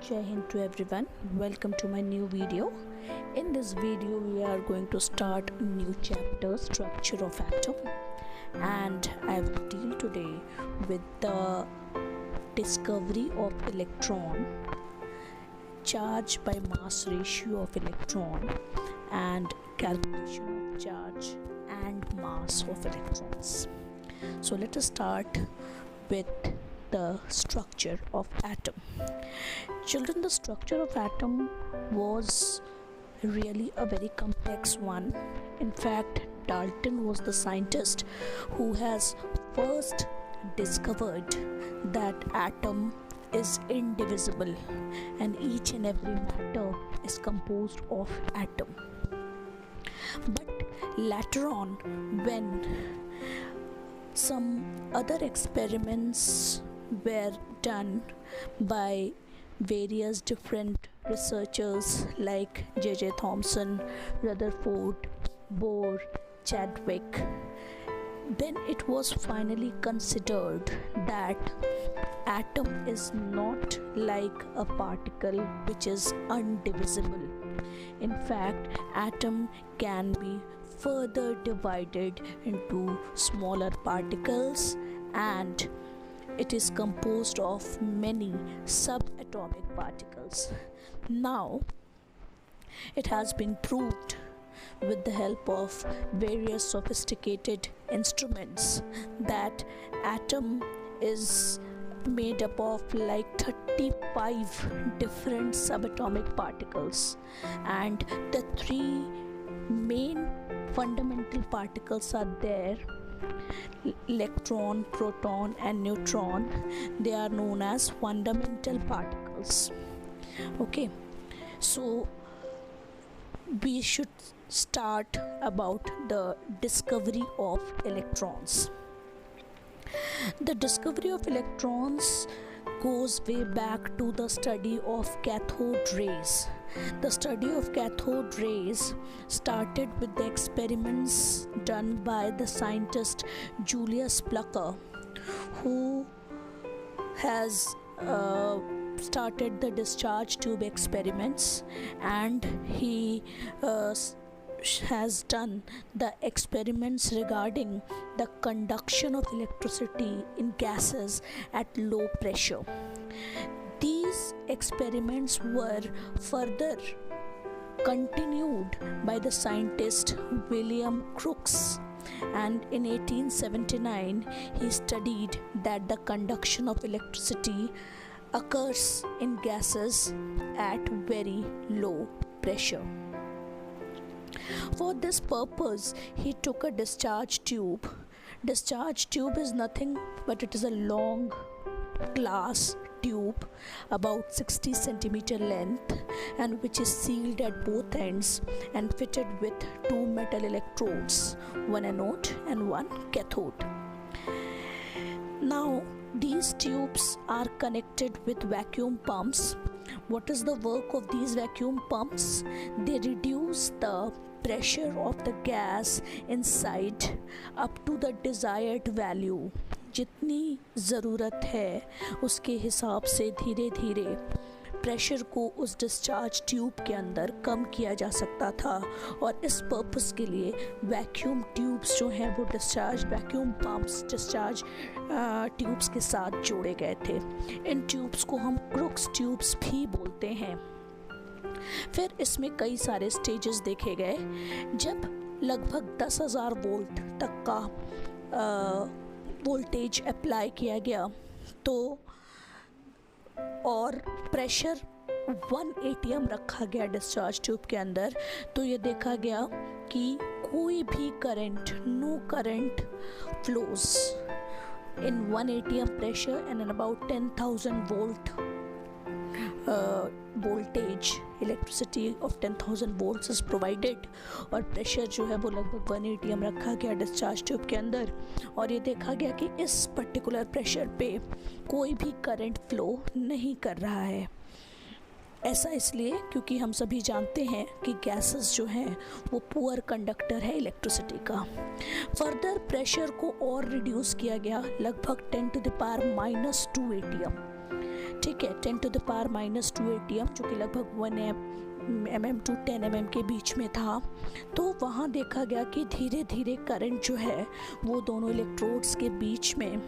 Jai Hind to everyone. Welcome to my new video. In this video, we are going to start a new chapter, Structure of Atom, and I will deal today with the discovery of electron, charge by mass ratio of electron, and calculation of charge and mass of electrons. So let us start with the structure of atom. Children, the structure of atom was really a very complex one. In fact, Dalton was the scientist who has first discovered that atom is indivisible and each and every matter is composed of atom. But later on, when some other experiments were done by various different researchers like J.J. Thomson, Rutherford, Bohr, Chadwick, then it was finally considered that atom is not like a particle which is undivisible. In fact, atom can be further divided into smaller particles and it is composed of many subatomic particles. Now, it has been proved with the help of various sophisticated instruments that atom is made up of like 35 different subatomic particles, and the three main fundamental particles are there: electron, proton and neutron. They are known as fundamental particles. Okay, so we should start about the discovery of electrons. The discovery of electrons goes way back to the study of cathode rays. The study of cathode rays started with the experiments done by the scientist Julius Plucker, who has started the discharge tube experiments, and he has done the experiments regarding the conduction of electricity in gases at low pressure. These experiments were further continued by the scientist William Crookes, and in 1879 he studied that the conduction of electricity occurs in gases at very low pressure. For this purpose, he took a discharge tube. Discharge tube is nothing but it is a long glass tube about 60 centimeter length and which is sealed at both ends and fitted with two metal electrodes, one anode and one cathode. Now, these tubes are connected with vacuum pumps. What is the work of these vacuum pumps? They reduce the pressure of the gas inside up to the desired value. जितनी ज़रूरत है उसके हिसाब से धीरे धीरे pressure को उस डिस्चार्ज ट्यूब के अंदर कम किया जा सकता था, और इस पर्पस के लिए वैक्यूम ट्यूब्स जो हैं वो discharge vacuum pumps discharge tubes के साथ जोड़े गए थे. इन ट्यूब्स को हम क्रूक्स ट्यूब्स भी बोलते हैं. फिर इसमें कई सारे स्टेजेस देखे गए. जब लगभग 10,000 वोल्ट तक का वोल्टेज अप्लाई किया गया तो और प्रेशर 1 atm रखा गया डिस्चार्ज ट्यूब के अंदर, तो ये देखा गया कि कोई भी current, no current flows in 1 atm pressure and in about 10,000 volt voltage. Electricity of 10,000 volts is provided और प्रेशर जो है वो लगभग 1 atm रखा गया डिस्चार्ज ट्यूब के अंदर, और ये देखा गया कि इस पर्टिकुलर प्रेशर पे कोई भी करंट फ्लो नहीं कर रहा है. ऐसा इसलिए क्योंकि हम सभी जानते हैं कि गैसेस जो हैं वो पुअर कंडक्टर है इलेक्ट्रिसिटी का. फर्दर प्रेशर को और रिड्यूस किया गया लगभग 10⁻⁻² atm. ठीक है, 10⁻⁻² ATM, जो कि लगभग 1 mm to 10 mm के बीच में था। तो वहाँ देखा गया कि धीरे धीरे करंट जो है वो दोनों इलेक्ट्रोड्स के बीच में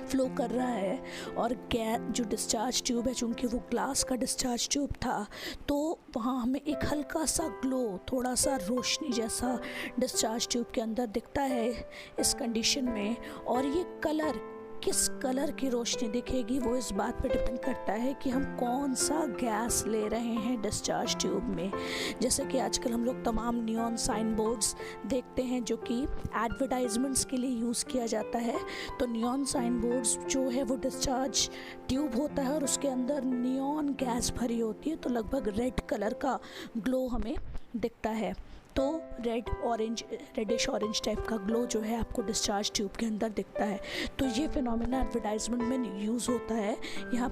फ्लो कर रहा है, और गैस जो डिस्चार्ज ट्यूब है, चूँकि वो ग्लास का डिस्चार्ज ट्यूब था, तो वहाँ हमें एक हल्का सा ग्लो, थोड़ा सा रोशनी जैसा डिस्चार्ज ट्यूब के अंदर दिखता है इस कंडीशन में। और ये कलर, किस कलर की रोशनी दिखेगी वो इस बात पर डिपेंड करता है कि हम कौन सा गैस ले रहे हैं डिस्चार्ज ट्यूब में। जैसे कि आजकल हम लोग तमाम नियॉन साइन बोर्ड्स देखते हैं जो कि एडवर्टाइजमेंट्स के लिए यूज़ किया जाता है। तो नियॉन साइन बोर्ड्स जो है वो डिस्चार्ज ट्यूब होता है और उसके अंदर नियॉन गैस भरी होती है, तो लगभग रेड कलर का ग्लो हमें दिखता है। तो रेडिश ऑरेंज टाइप का ग्लो जो है आपको डिस्चार्ज ट्यूब के अंदर दिखता है। तो ये फिनोमेना एडवर्टाइजमेंट में यूज़ होता है। यहाँ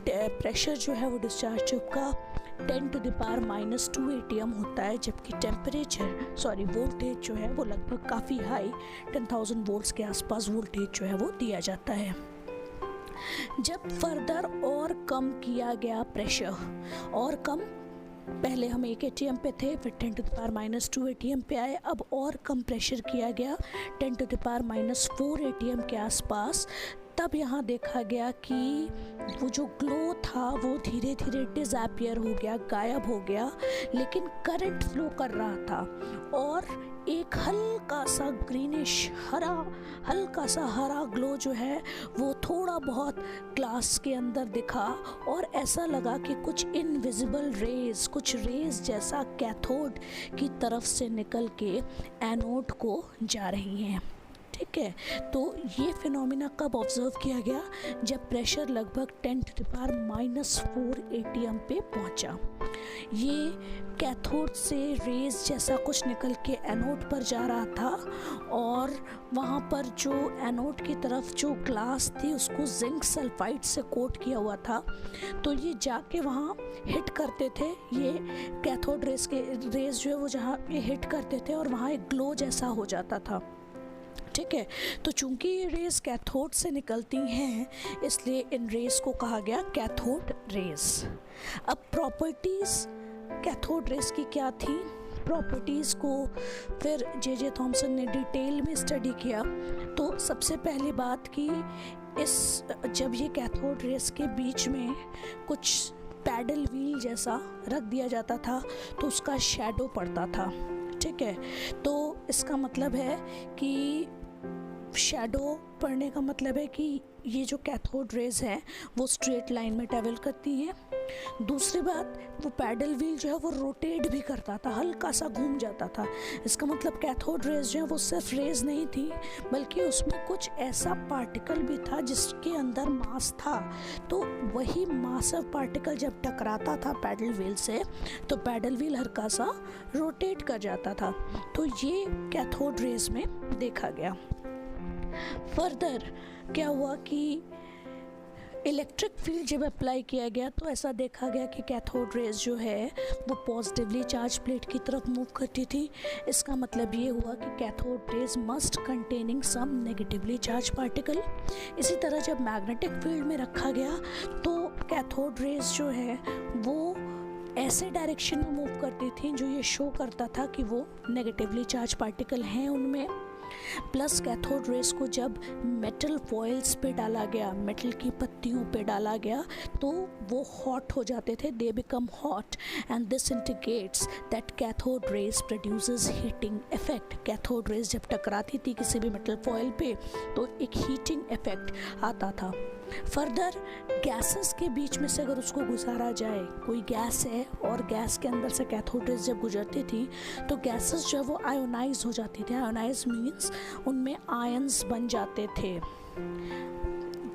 प्रेशर जो है वो डिस्चार्ज ट्यूब का 10⁻² ATM होता है, जबकि वोल्टेज जो है वो लगभग काफ़ी हाई 10,000 वोल्ट्स के आसपास वोल्टेज जो है वो दिया जाता है। जब फर्दर और कम किया गया प्रेशर, और कम, पहले हम 1 ATM पे थे, फिर 10⁻² ATM पे आए, अब और कम प्रेशर किया गया 10⁻⁴ ATM के आसपास। तब यहाँ देखा गया कि वो जो ग्लो था वो धीरे धीरे डिसअपीयर हो गया, गायब हो गया, लेकिन करंट फ्लो कर रहा था, और एक हल्का सा ग्रीनिश हल्का सा हरा ग्लो जो है वो थोड़ा बहुत ग्लास के अंदर दिखा, और ऐसा लगा कि कुछ इनविजिबल रेज, कुछ रेज जैसा कैथोड की तरफ से निकल के एनोड को जा रही हैं। ठीक है, तो ये फिनोमिना कब ऑब्जर्व किया गया? जब प्रेशर लगभग 10⁻⁴ ATM पे पहुंचा। ये कैथोड से रेज जैसा कुछ निकल के एनोड पर जा रहा था, और वहाँ पर जो एनोड की तरफ जो ग्लास थी उसको जिंक सल्फाइड से कोट किया हुआ था, तो ये जाके वहाँ हिट करते थे। ये कैथोड रेज जो है वो जहाँ पे हिट करते थे और वहाँ एक ग्लो जैसा हो जाता था। ठीक है, तो चूंकि ये रेस कैथोड से निकलती हैं, इसलिए इन रेस को कहा गया कैथोड रेस। अब प्रॉपर्टीज़ कैथोड रेस की क्या थी? प्रॉपर्टीज़ को फिर जे थॉमसन ने डिटेल में स्टडी किया। तो सबसे पहली बात कि जब ये कैथोड रेस के बीच में कुछ पैडल व्हील जैसा रख दिया जाता था तो उसका शैडो पड़ता था। ठीक है, तो इसका मतलब है कि शैडो पड़ने का मतलब है कि ये जो कैथोड रेज है वो स्ट्रेट लाइन में ट्रैवल करती हैं। दूसरी बात, वो पैडल व्हील जो है वो रोटेट भी करता था, हल्का सा घूम जाता था। इसका मतलब कैथोड रेज जो है वो सिर्फ रेज नहीं थी, बल्कि उसमें कुछ ऐसा पार्टिकल भी था जिसके अंदर मास था। तो वही मासिव पार्टिकल जब टकराता था पैडल व्हील से, तो पैडल व्हील हल्का सा रोटेट कर जाता था। तो ये कैथोड रेज में देखा गया। फर्दर क्या हुआ कि इलेक्ट्रिक फील्ड जब अप्लाई किया गया तो ऐसा देखा गया कि कैथोड रेज जो है वो पॉजिटिवली चार्ज प्लेट की तरफ मूव करती थी। इसका मतलब ये हुआ कि cathode rays must containing some negatively charge particle. इसी तरह जब मैग्नेटिक फील्ड में रखा गया तो कैथोड रेज जो है वो ऐसे डायरेक्शन में मूव करती थी जो ये शो करता था कि वो नेगेटिवली चार्ज पार्टिकल हैं उनमें। प्लस कैथोड रेस को जब मेटल फॉइल्स पे डाला गया, मेटल की पत्तियों पे डाला गया, तो वो हॉट हो जाते थे, they become hot, and this indicates that cathode rays produces heating effect. Cathode rays जब टकराती थी किसी भी मेटल फॉइल पे तो एक हीटिंग इफेक्ट आता था। फर्दर गैसेस के बीच में से अगर उसको गुजारा जाए, कोई गैस है और गैस के अंदर से कैथोड रेज जब गुजरती थी तो गैसेस जो है वो आयोनाइज हो जाती थी। आयोनाइज मीन्स उनमें आयंस बन जाते थे।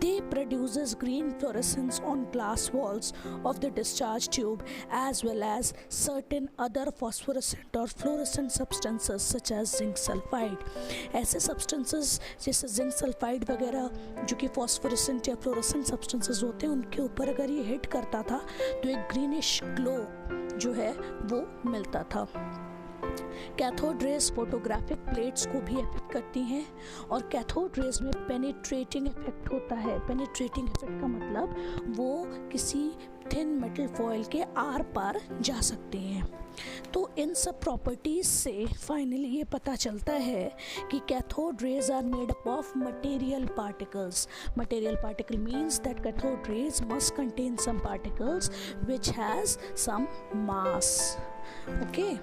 They produces green fluorescence on glass walls of the discharge tube as well as certain other phosphorescent or fluorescent substances such as zinc sulfide। ऐसे substances जैसे zinc sulfide वगैरह जो कि phosphorescent या fluorescent substances होते हैं, उनके ऊपर अगर ये हिट करता था तो एक greenish glow जो है वो मिलता था। कैथोड रेज फोटोग्राफिक प्लेट्स को भी अफेक्ट करती हैं और कैथोड रेज में पेनिट्रेटिंग इफेक्ट होता है। पेनिट्रेटिंग इफेक्ट का मतलब वो किसी थिन मेटल फॉयल के आर पार जा सकती हैं। तो इन सब प्रॉपर्टीज से फाइनली ये पता चलता है कि cathode rays are made up of material particles. Material particle means that cathode rays must contain some particles which has some mass. Okay,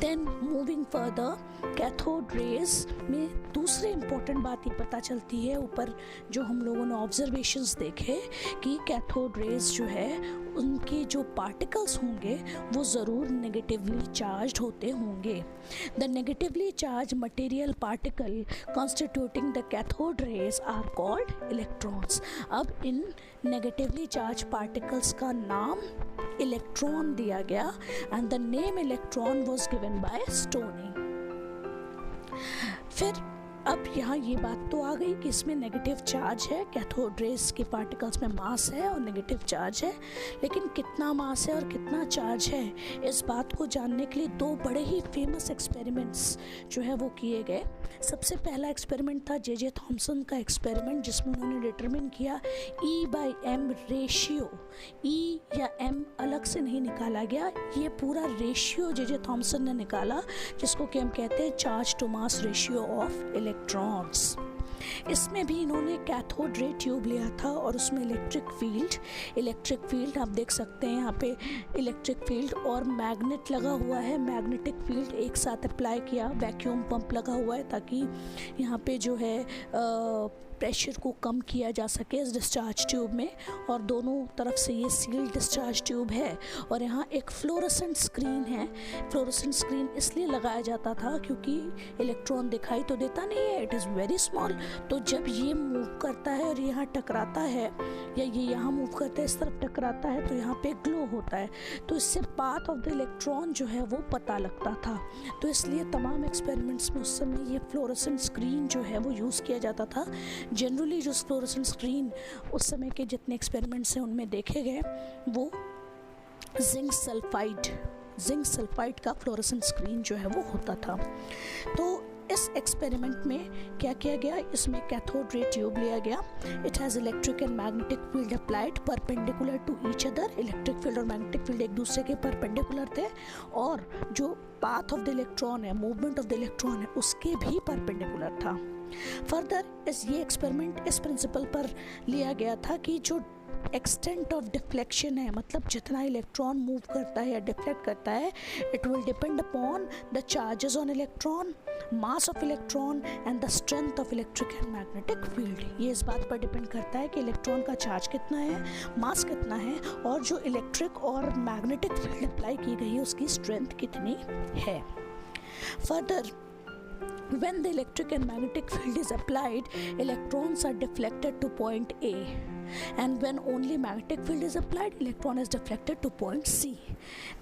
then moving further, cathode rays में दूसरी इम्पोर्टेंट बात ये पता चलती है, ऊपर जो हम लोगों ने ऑब्जर्वेशंस देखे कि कैथोड रेज जो है उनके जो पार्टिकल्स होंगे वो ज़रूर नेगेटिवली चार्ज्ड होते होंगे। The negatively charge material particle constituting the cathode rays are called electrons. अब इन नेगेटिवली चार्ज पार्टिकल्स का नाम इलेक्ट्रॉन दिया गया and the name electron was given by stony. फिर अब यहाँ ये बात तो आ गई कि इसमें नेगेटिव चार्ज है, कैथोड रेज के पार्टिकल्स में मास है और नेगेटिव चार्ज है, लेकिन कितना मास है और कितना चार्ज है इस बात को जानने के लिए दो बड़े ही फेमस एक्सपेरिमेंट्स जो है वो किए गए। सबसे पहला एक्सपेरिमेंट था जे थॉमसन का एक्सपेरिमेंट, जिसमें उन्होंने डिटरमिन किया E/m रेशियो। E या m अलग से नहीं निकाला गया, ये पूरा रेशियो जे थॉमसन ने निकाला, जिसको कि हम कहते हैं charge to mass ratio of electrons. इसमें भी इन्होंने कैथोड रे ट्यूब लिया था और उसमें इलेक्ट्रिक फील्ड आप देख सकते हैं यहाँ पे, इलेक्ट्रिक फील्ड और मैग्नेट लगा हुआ है, मैग्नेटिक फील्ड एक साथ अप्लाई किया, वैक्यूम पंप लगा हुआ है ताकि यहाँ पे जो है प्रेशर को कम किया जा सके इस डिस्चार्ज ट्यूब में, और दोनों तरफ से ये सील्ड डिस्चार्ज ट्यूब है। और यहाँ एक फ्लोरोसेंट स्क्रीन है। फ्लोरोसेंट स्क्रीन इसलिए लगाया जाता था क्योंकि इलेक्ट्रॉन दिखाई तो देता नहीं है, इट इज़ वेरी स्मॉल, तो जब ये मूव करता है और यहाँ टकराता है या ये यहाँ मूव करता है, इस तरफ टकराता है, तो यहाँ पे ग्लो होता है, तो इससे पाथ ऑफ द इलेक्ट्रॉन जो है वो पता लगता था। तो इसलिए तमाम एक्सपेरिमेंट्स में उस समय ये फ्लोरोसेंट स्क्रीन जो है वो यूज़ किया जाता था। जनरली जो फ्लोरोसेंट स्क्रीन उस समय के जितने एक्सपेरिमेंट्स हैं उनमें देखे गए वो जिंक सल्फाइड का फ्लोरोसेंट स्क्रीन जो है वो होता था। तो इस एक्सपेरिमेंट में क्या किया गया, इसमें कैथोड रे ट्यूब लिया गया, it has electric and magnetic field applied perpendicular to each other. Electric field और मैग्नेटिक फील्ड एक दूसरे के परपेंडिकुलर थे और जो पाथ ऑफ द इलेक्ट्रॉन है, मूवमेंट ऑफ द इलेक्ट्रॉन है, उसके भी परपेंडिकुलर था। फर्दर ये एक्सपेरिमेंट इस प्रिंसिपल पर लिया गया था कि जो एक्सटेंट ऑफ डिफ्लेक्शन है, मतलब जितना इलेक्ट्रॉन मूव करता है या डिफ्लेक्ट करता है, it will depend upon the charges on electron, mass of electron and the strength of electric and magnetic field. ये इस बात पर डिपेंड करता है कि इलेक्ट्रॉन का चार्ज कितना है, मास कितना है, और जो इलेक्ट्रिक और मैग्नेटिक फील्ड अप्लाई की गई है उसकी स्ट्रेंथ कितनी है। Further, when the electric and magnetic field is applied, electrons are deflected to point A, and when only magnetic field is applied, electron is deflected to point C.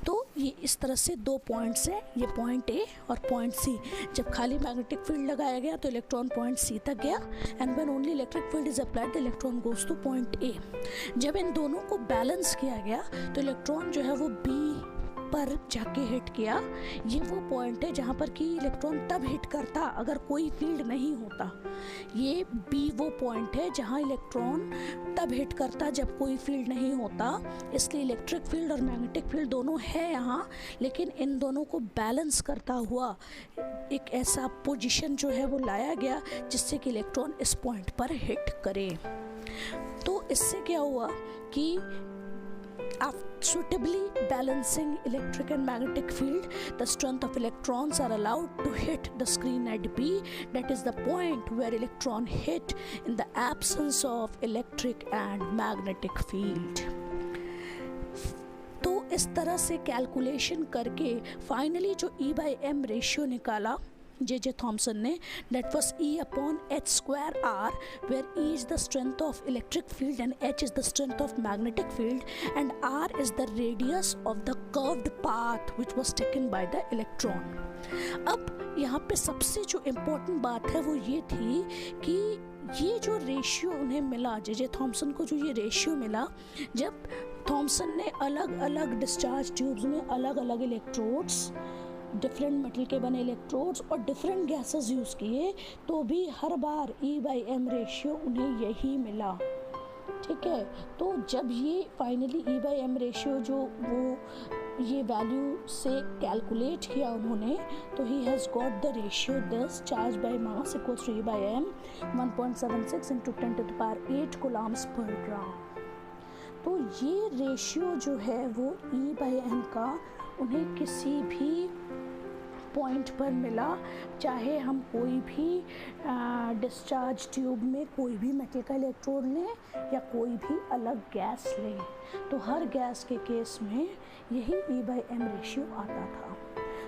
तो ये इस तरह से दो पॉइंट्स हैं, ये पॉइंट A और point C। जब खाली मैग्नेटिक फील्ड लगाया गया तो इलेक्ट्रॉन पॉइंट C तक गया, and when only electric field is applied the electron goes two point A। जब इन दोनों को बैलेंस किया गया तो इलेक्ट्रॉन जो है वो B पर जाके हिट किया। ये वो पॉइंट है जहाँ पर कि इलेक्ट्रॉन तब हिट करता अगर कोई फील्ड नहीं होता। ये बी वो पॉइंट है जहाँ इलेक्ट्रॉन तब हिट करता जब कोई फील्ड नहीं होता। इसलिए इलेक्ट्रिक फील्ड और मैग्नेटिक फील्ड दोनों है यहाँ, लेकिन इन दोनों को बैलेंस करता हुआ एक ऐसा पोजीशन जो है वो लाया गया जिससे कि इलेक्ट्रॉन इस पॉइंट पर हिट करे। तो इससे क्या हुआ कि after suitably balancing electric and magnetic field, the strength of electrons are allowed to hit the screen at B, that is the point where electron hit in the absence of electric and magnetic field. तो इस तरह से calculation करके finally जो E/m ratio निकाला J Thomson ने, that was E/h²r, where E is the strength of electric field and H is the strength of magnetic field and R is the radius of the curved path which was taken by the electron. अब यहाँ पे सबसे जो important बात है वो ये थी कि ये जो रेशियो उन्हें मिला, जे थॉमसन को जो ये रेशियो मिला, जब थॉमसन ने अलग अलग डिस्चार्ज ट्यूब्स में अलग अलग इलेक्ट्रोड्स डिफरेंट मेटल के बने इलेक्ट्रोड्स और डिफरेंट गैसेस यूज़ किए, तो भी हर बार E/m रेशियो उन्हें यही मिला। ठीक है, तो जब ये फाइनली E/m रेशियो जो वो ये वैल्यू से कैलकुलेट किया उन्होंने, तो he has got the ratio this charge by mass equals to E/m 1.76 into 10⁸ coulombs per gram. तो ये रेशियो जो है वो E/m का उन्हें किसी भी पॉइंट पर मिला, चाहे हम कोई भी डिस्चार्ज ट्यूब में कोई भी मेटल का इलेक्ट्रोड लें या कोई भी अलग गैस लें, तो हर गैस के केस में यही E/m रेशियो आता था।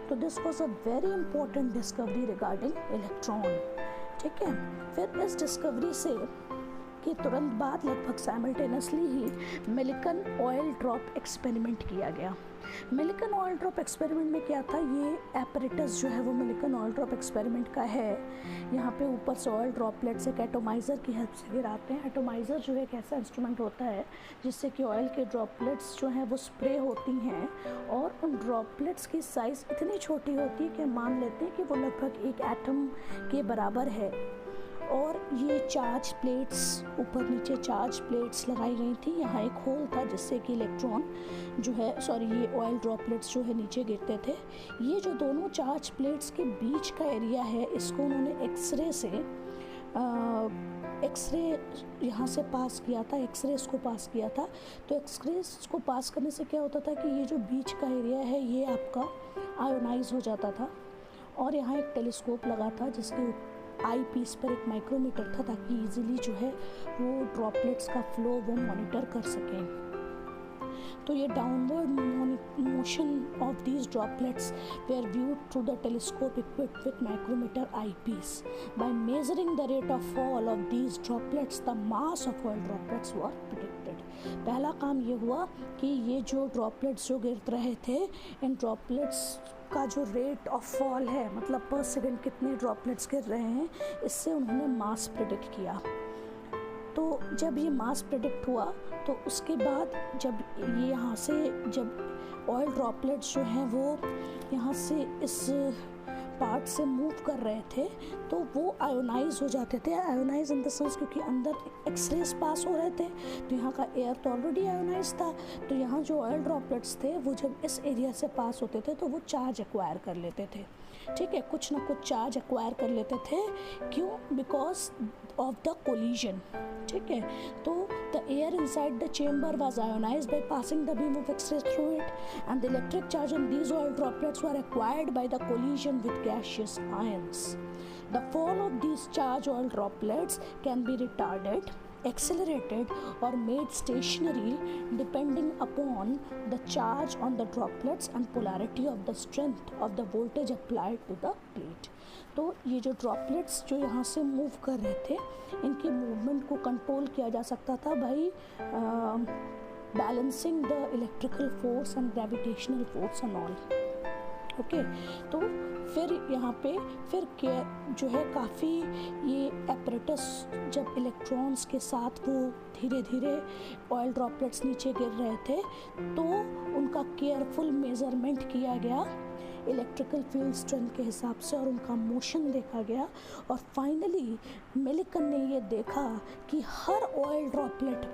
तो this was a very important discovery regarding electron. ठीक है, फिर इस डिस्कवरी से के तुरंत बाद लगभग साइमल्टेनियसली ही मिलिकन ऑयल ड्रॉप एक्सपेरिमेंट किया गया। मिलिकन ऑयल ड्रॉप एक्सपेरिमेंट में क्या था, ये एपरेटस जो है वो मिलिकन ऑयल ड्रॉप एक्सपेरिमेंट का है। यहाँ पे ऊपर से ऑयल ड्रॉपलेट्स एक एटोमाइज़र की हेल्प से गिराते हैं। एटोमाइज़र जो है एक ऐसा इंस्ट्रूमेंट होता है जिससे कि ऑयल के ड्रॉपलेट्स जो हैं वो स्प्रे होती हैं, और उन ड्रॉपलेट्स की साइज़ इतनी छोटी होती है कि मान लेते हैं कि वो लगभग एक एटम के बराबर है। और ये चार्ज प्लेट्स, ऊपर नीचे चार्ज प्लेट्स लगाई गई थी। यहाँ एक होल था जिससे कि इलेक्ट्रॉन जो है ये ऑयल ड्रॉपलेट्स जो है नीचे गिरते थे। ये जो दोनों चार्ज प्लेट्स के बीच का एरिया है, इसको उन्होंने एक्सरे यहाँ से पास किया था, एक्सरे इसको पास किया था। तो एक्सरे को पास करने से क्या होता था कि ये जो बीच का एरिया है ये आपका आयोनाइज हो जाता था। और यहाँ एक टेलीस्कोप लगा था जिसके आई पीस पर एक माइक्रोमीटर था, ताकि इजीली जो है वो ड्रॉपलेट्स का फ्लो वो मॉनिटर कर सकें। तो ये downward motion of these droplets were viewed through the telescope equipped with micrometer eye piece. By measuring the rate of fall of these droplets the mass of oil droplets were predicted. पहला काम ये हुआ कि ये जो droplets जो गिर रहे थे, इन ड्रॉपलेट्स का जो रेट ऑफ फॉल है, मतलब पर सेकंड कितने ड्रॉपलेट्स गिर रहे हैं, इससे उन्होंने मास प्रेडिक्ट किया। तो जब ये मास प्रेडिक्ट हुआ, तो उसके बाद जब ये यहाँ से जब ऑयल ड्रॉपलेट्स जो हैं वो यहाँ से इस पार्ट से मूव कर रहे थे, तो वो आयोनाइज हो जाते थे। आयोनाइज इन द सेंस क्योंकि अंदर एक्सरेज पास हो रहे थे, तो यहाँ का एयर तो ऑलरेडी आयोनाइज था। तो यहाँ जो ऑयल ड्रॉपलेट्स थे वो जब इस एरिया से पास होते थे तो वो चार्ज एक्वायर कर लेते थे। ठीक है, कुछ ना कुछ चार्ज एक्वायर कर लेते थे। क्यों? Because of the collision. ठीक है, तो the air inside the chamber was ionized by passing the beam of X-ray through it, and the electric charge on these oil droplets were acquired by the collision with gaseous ions. The fall of these charged oil droplets can be retarded, accelerated, or made stationary depending upon the charge on the droplets and polarity of the strength of the voltage applied to the plate. तो ये जो droplets जो यहाँ से move कर रहे थे, इनकी मूवमेंट को कंट्रोल किया जा सकता था by balancing the electrical force and gravitational force and all. Okay, तो फिर यहाँ पे फिर जो है काफ़ी ये एपरेटस जब इलेक्ट्रॉन्स के साथ वो धीरे धीरे ऑयल ड्रॉपलेट्स नीचे गिर रहे थे, तो उनका केयरफुल मेज़रमेंट किया गया इलेक्ट्रिकल फील्ड स्ट्रेंथ के हिसाब से, और उनका मोशन देखा गया। और फाइनली मिलिकन ने ये देखा कि हर ऑयल ड्रॉपलेट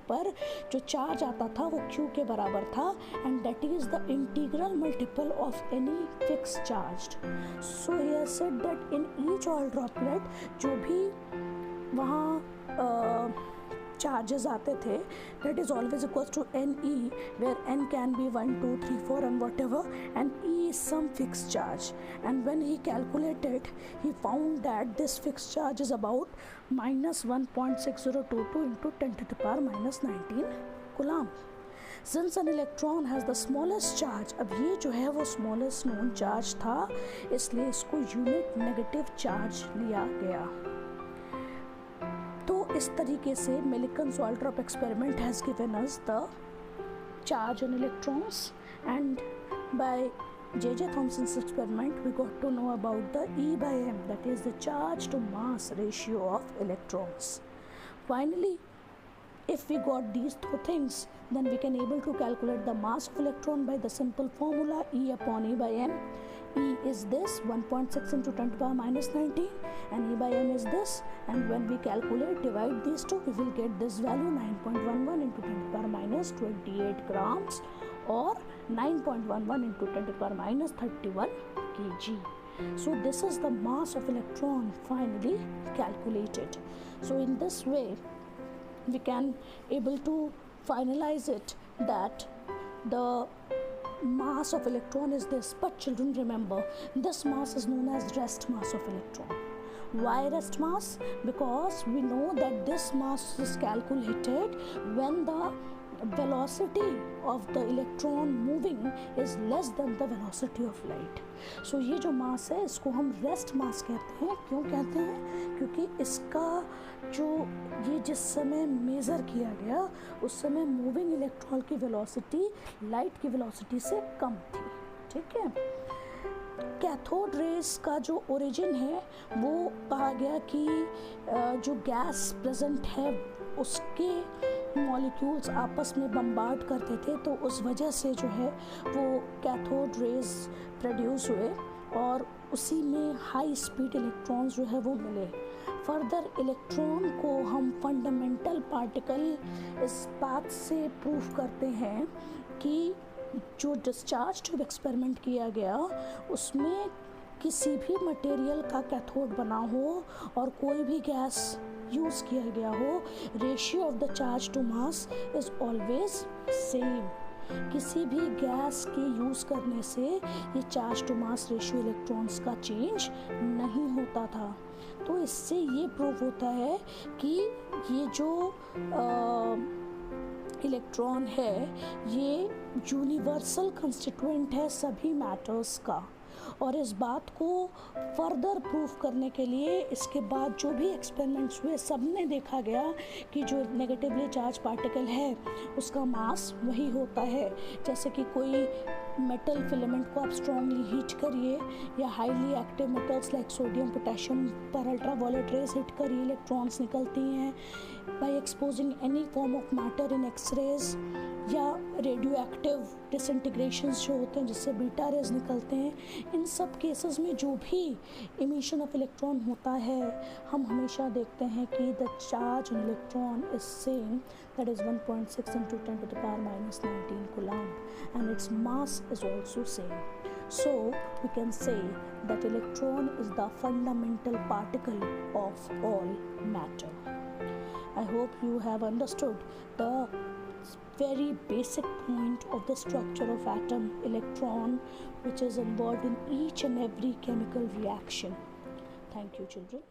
पर जो चार्ज आता था वो Q के बराबर था, and that is the integral multiple of any fix charge. So he has said that in each oil droplet जो भी वहाँ charges आते थे, that is always equals to NE, where N can be 1, 2, 3, 4 and whatever, and E is some fixed charge. And when he calculated, he found that this fixed charge is about minus 1.6022 into 10 to the power minus 19 coulomb. Since an electron has the smallest charge, अब ये जो है वो smallest known charge था, इसलिए इसको unit negative charge लिया गया। तो इस तरीके से Millikan's oil drop experiment has given us the charge on electrons, and by J.J. Thomson's experiment we got to know about the E/m, that is the charge to mass ratio of electrons. Finally, if we got these two things, then we can able to calculate the mass of electron by the simple formula E upon E by m. E is this 1.6 into 10 to the power minus 19 and E by m is this, and when we calculate, divide these two, we will get this value 9.11 into 10 to the power minus 28 grams or 9.11 into 10 to the power minus 31 kg. So this is the mass of electron finally calculated. So in this way we can able to finalize it that the mass of electron is this. But children, remember, this mass is known as rest mass of electron. Why rest mass? Because we know that this mass is calculated when the velocity of the electron moving is less than the velocity of light. So ये जो मास है इसको हम rest mass कहते हैं. क्यों कहते हैं? क्योंकि इसका जो ये जिस समय मेज़र किया गया उस समय मूविंग इलेक्ट्रॉन की वेलोसिटी लाइट की वेलोसिटी से कम थी. ठीक है. कैथोड रेस का जो ओरिजिन है वो कहा गया कि जो गैस प्रेजेंट है उसके मॉलिक्यूल्स आपस में बम्बार्ड करते थे, तो उस वजह से जो है वो कैथोड रेस प्रोड्यूस हुए और उसी में हाई स्पीड इलेक्ट्रॉन्स जो है वो मिले. फर्दर इलेक्ट्रॉन को हम फंडामेंटल पार्टिकल इस बात से प्रूव करते हैं कि जो डिस्चार्ज ट्यूब एक्सपेरिमेंट किया गया उसमें किसी भी मटेरियल का कैथोड बना हो और कोई भी गैस यूज़ किया गया हो, ratio of the charge to mass is always same. किसी भी गैस के यूज़ करने से ये charge to mass ratio electrons का चेंज नहीं होता था. तो इससे ये प्रूव होता है कि ये जो इलेक्ट्रॉन है ये यूनिवर्सल कंस्टिट्यूएंट है सभी मैटर्स का. और इस बात को फर्दर प्रूफ करने के लिए इसके बाद जो भी एक्सपेरिमेंट्स हुए सब ने देखा गया कि जो नेगेटिवली चार्ज पार्टिकल है उसका मास वही होता है. जैसे कि कोई मेटल फिलामेंट को आप स्ट्रांगली हीट करिए या highly active metals like sodium potassium पर अल्ट्रावायलेट रेज हिट करिए, इलेक्ट्रॉन्स निकलती हैं. By exposing any form of matter in X rays या रेडियो एक्टिव डिसइंटीग्रेशंस जो होते हैं जिससे बीटा रेज निकलते हैं, इन सब केसेस में जो भी इमिशन ऑफ इलेक्ट्रॉन होता है हम हमेशा देखते हैं कि the charge on electron is same, that is 1.6 into 10 to the power minus 19 coulomb, and its mass is also same. So we can say that electron is the fundamental particle of all matter. I hope you have understood the very basic point of the structure of atom, electron, which is involved in each and every chemical reaction. Thank you, children.